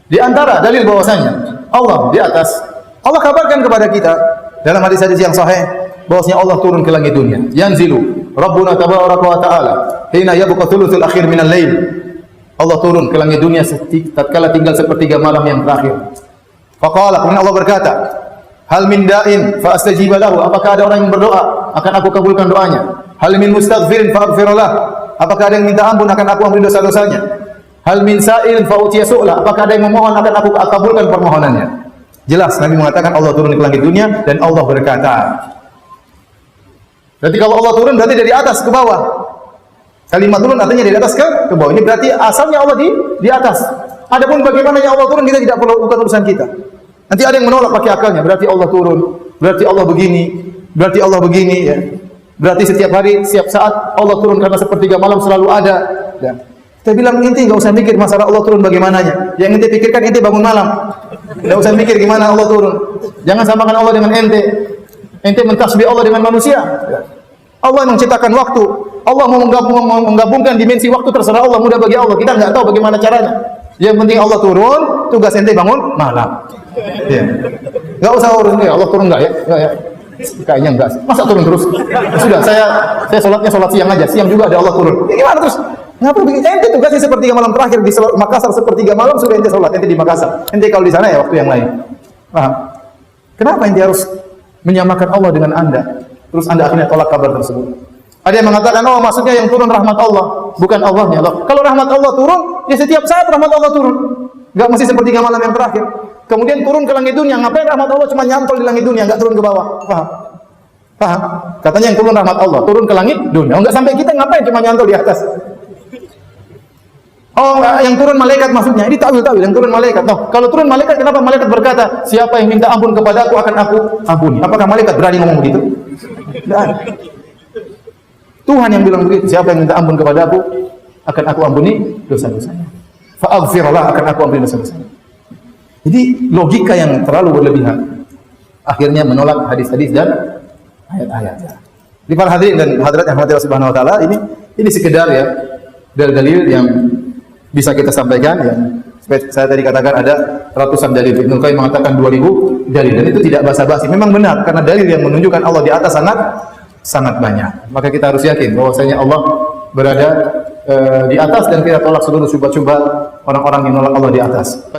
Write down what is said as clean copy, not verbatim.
Di antara dalil bahwasanya Allah di atas, Allah kabarkan kepada kita dalam hadis-hadis yang sahih bahwasanya Allah turun ke langit dunia. Yanzilu Rabbuna tabaraka wa ta'ala hina yabqa thuluthul akhir minal lail. Allah turun ke langit dunia tatkala tinggal sepertiga malam yang terakhir. Faqala, kemudian Allah berkata, hal min da'in fa astajiba lahu, apakah ada orang yang berdoa akan aku kabulkan doanya. Hal min mustaghfirin fa aghfir lah, apakah ada yang minta ampun akan aku ampuni dosa-dosanya. Hal min sa'ilin fa utiya su'la, apakah ada yang memohon akan aku kabulkan permohonannya. Jelas Nabi mengatakan Allah turun ke langit dunia dan Allah berkata. Berarti kalau Allah turun berarti dari atas ke bawah. Kalimat turun artinya dari atas ke bawah. Ini berarti asalnya Allah di atas. Adapun bagaimananya Allah turun kita tidak perlu, bukan urusan kita. Nanti ada yang menolak pakai akalnya, berarti Allah turun, berarti Allah begini, berarti Allah begini ya. Berarti setiap hari, setiap saat Allah turun karena sepertiga malam selalu ada. Ya. Kita bilang inti enggak usah mikir masalah Allah turun bagaimananya. Yang inti pikirkan inti bangun malam. Enggak usah mikir gimana Allah turun. Jangan samakan Allah dengan ente. Ente mentasbih Allah dengan manusia. Allah yang menciptakan waktu. Allah mau menggabungkan dimensi waktu, terserah Allah, mudah bagi Allah. Kita enggak tahu bagaimana caranya. Yang penting Allah turun, tugas ente bangun malam. Ya. Enggak usah urus nih, Allah turun enggak ya? Enggak ya. Kayaknya enggak. Masa turun terus? Sudah, saya sholatnya sholat siang aja. Siang juga ada Allah turun. Ya, gimana terus? Ngapa begini? Ente tugasnya sepertiga malam terakhir di Makassar, sepertiga malam sudah ente sholat, ente di Makassar. Ente kalau di sana ya waktu yang lain. Paham? Kenapa ente harus menyamakan Allah dengan Anda? Terus Anda akhirnya tolak kabar tersebut. Ada yang mengatakan, oh maksudnya yang turun rahmat Allah, bukan Allahnya Allah. Kalau rahmat Allah turun, ya setiap saat rahmat Allah turun. Enggak mesti sepertiga malam yang terakhir. Kemudian turun ke langit dunia, ngapain rahmat Allah cuma nyantol di langit dunia, enggak turun ke bawah? Paham? Paham? Katanya yang turun rahmat Allah, turun ke langit dunia. Enggak sampai kita ngapain cuma nyantol di atas? Oh, yang turun malaikat maksudnya. Ini ta'wil yang turun malaikat. No, kalau turun malaikat, kenapa malaikat berkata, siapa yang minta ampun kepadaku akan aku ampuni? Apakah malaikat berani ngomong begitu? Tidak ada. Tuhan yang bilang begitu, siapa yang minta ampun kepadaku akan aku ampuni dosa-dosanya. Fa'aghfirullah, akan aku ampuni dosa-dosanya. Jadi logika yang terlalu berlebihan akhirnya menolak hadis-hadis dan ayat-ayat. Di para hadirin dan hadirat yang Allah Subhanahu wa taala, ini sekedar ya dalil yang bisa kita sampaikan yang saya tadi katakan ada ratusan dalil. Ibnu Qayyim mengatakan 2000 dalil dan itu tidak basa-basi. Memang benar karena dalil yang menunjukkan Allah di atas sangat banyak. Maka kita harus yakin bahwasanya Allah berada di atas dan kita tolak seluruh syubhat-syubhat orang-orang yang menolak Allah di atas.